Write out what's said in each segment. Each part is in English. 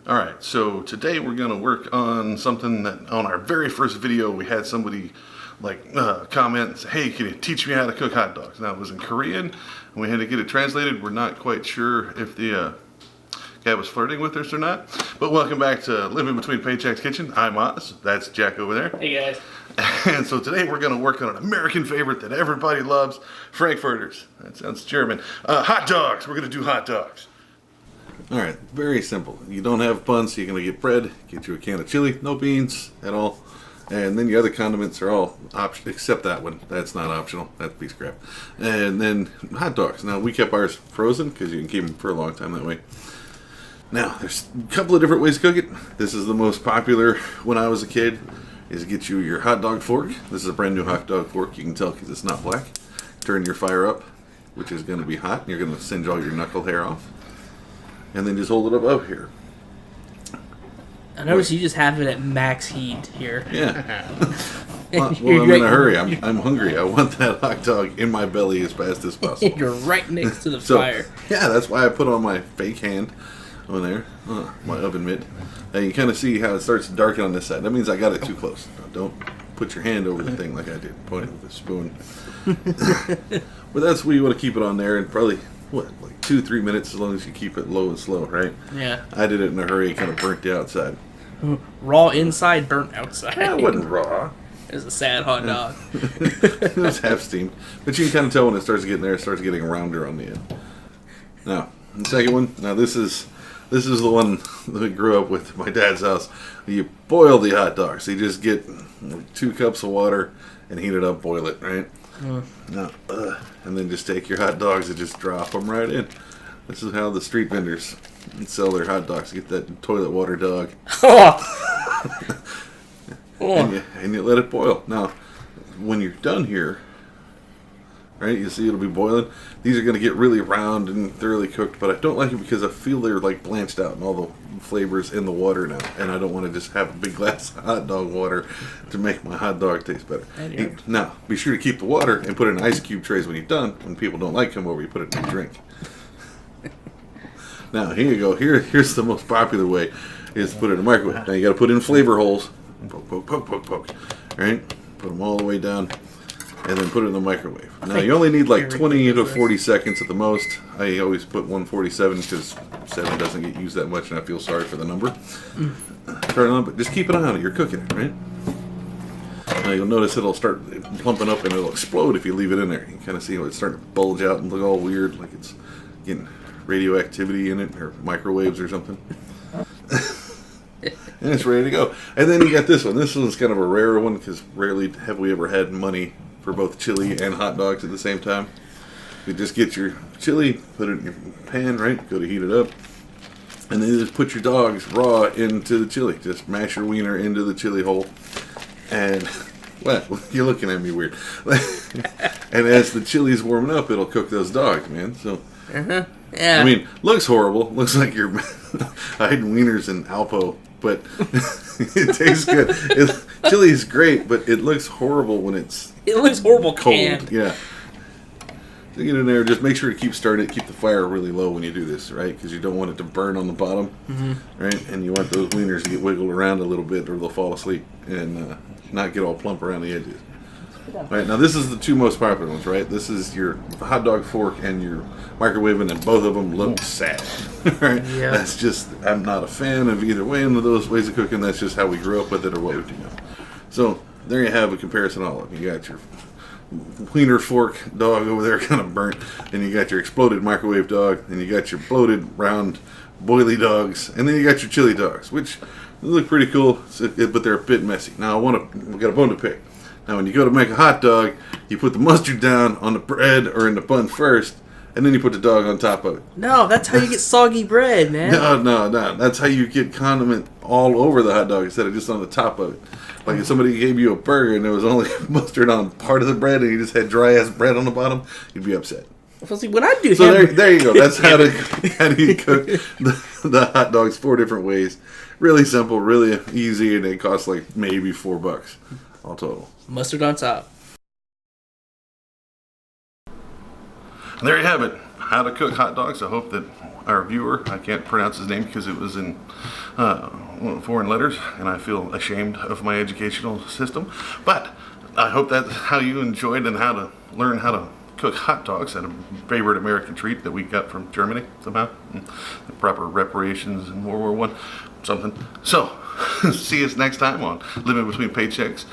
Alright, so today we're going to work on something that on our very first video we had somebody comment and say, hey, can you teach me how to cook hot dogs? Now it was in Korean and we had to get it translated. We're not quite sure if the guy was flirting with us or not. But welcome back to Living Between Paychecks Kitchen. I'm Oz. That's Jack over there. Hey guys. And so today we're going to work on an American favorite that everybody loves, Frankfurters. That sounds German. Hot dogs. We're going to do hot dogs. Alright, very simple. You don't have buns, so you're going to get bread, get you a can of chili, no beans at all. And then your other condiments are all optional, except that one. That's not optional. That's a piece of crap. And then hot dogs. Now, we kept ours frozen because you can keep them for a long time that way. Now, there's a couple of different ways to cook it. This is the most popular when I was a kid, is get you your hot dog fork. This is a brand new hot dog fork. You can tell because it's not black. Turn your fire up, which is going to be hot. You're going to singe all your knuckle hair off. And then just hold it up here. I notice you just have it at max heat here. Yeah. well, I'm in a hurry. I'm hungry. I want that hot dog in my belly as fast as possible. You're right next to the fire. Yeah, that's why I put on my fake hand on there, my oven mitt. And you kind of see how it starts to darken on this side. That means I got it too close. Don't put your hand over the thing like I did. Point it with a spoon. But that's where you want to keep it on there, and probably, like 2-3 minutes, as long as you keep it low and slow, right? Yeah. I did it in a hurry. It kind of burnt the outside. Raw inside, burnt outside. Yeah, it wasn't raw. It was a sad hot dog. It was half steamed. But you can kind of tell when it starts getting there, it starts getting rounder on the end. Now, the second one, now this is the one that I grew up with at my dad's house. You boil the hot dogs. So you just get 2 cups of water and heat it up, boil it, right? Now, and then just take your hot dogs and just drop them right in. This is how the street vendors sell their hot dogs. Get that toilet water dog. And you let it boil. Now, when you're done here, right, you see it'll be boiling. These are going to get really round and thoroughly cooked, but I don't like it because I feel they're like blanched out and all the flavors in the water now, and I don't want to just have a big glass of hot dog water to make my hot dog taste better. Now, be sure to keep the water and put it in ice cube trays when you're done. When people don't like come over, you put it in a drink. Now, here you go. Here's the most popular way, is to put it in a microwave. Now, you got to put in flavor holes. Poke, poke, poke, poke, poke. All right? Put them all the way down, and then put it in the microwave. Now, you only need like 20 to 40 seconds at the most. I always put 147 because 7 doesn't get used that much, and I feel sorry for the number. Turn it on, but just keep an eye on it. You're cooking it, right? Now, you'll notice it'll start plumping up, and it'll explode if you leave it in there. You can kind of see how it's starting to bulge out and look all weird, like it's getting radioactivity in it, or microwaves or something. And it's ready to go. And then you got this one. This one's kind of a rarer one because rarely have we ever had money for both chili and hot dogs at the same time. You just get your chili, put it in your pan, right? Go to heat it up. And then you just put your dogs raw into the chili. Just mash your wiener into the chili hole. And, well, you're looking at me weird. And as the chili's warming up, it'll cook those dogs, man. So, yeah. I mean, looks horrible. Looks like you're hiding wieners in Alpo. But it tastes good. Chili is great, but it looks horrible when it's horrible cold. Canned. Yeah. So get in there. Just make sure to keep starting it. Keep the fire really low when you do this, right? Because you don't want it to burn on the bottom, right? And you want those wieners to get wiggled around a little bit, or they'll fall asleep and not get all plump around the edges. Right, now this is the 2 most popular ones, right? This is your hot dog fork and your microwave, and both of them look sad. Right? Yeah. That's just, I'm not a fan of either way of those ways of cooking. That's just how we grew up with it, or what we do now. So there you have a comparison of all of them. You got your wiener fork dog over there kind of burnt, and you got your exploded microwave dog, and you got your bloated round boily dogs, and then you got your chili dogs, which look pretty cool, but they're a bit messy. Now we got a bone to pick. Now, when you go to make a hot dog, you put the mustard down on the bread or in the bun first, and then you put the dog on top of it. No, that's how you get soggy bread, man. No. That's how you get condiment all over the hot dog instead of just on the top of it. Like if somebody gave you a burger and there was only mustard on part of the bread and you just had dry-ass bread on the bottom, you'd be upset. Well, see, when I do so there you go. That's how you cook the hot dogs 4 different ways. Really simple, really easy, and it costs like maybe $4 all total. Mustard on top. And there you have it. how to cook hot dogs. I hope that our viewer, I can't pronounce his name because it was in foreign letters, and I feel ashamed of my educational system. But I hope that's how you enjoyed and how to learn how to cook hot dogs, at a favorite American treat that we got from Germany somehow. The proper reparations in World War One, something. So, see us next time on Living Between Paychecks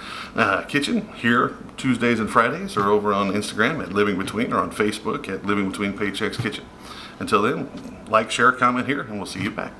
Kitchen, here Tuesdays and Fridays, or over on Instagram at Living Between, or on Facebook at Living Between Paychecks Kitchen. Until then, like, share, comment here, and we'll see you back.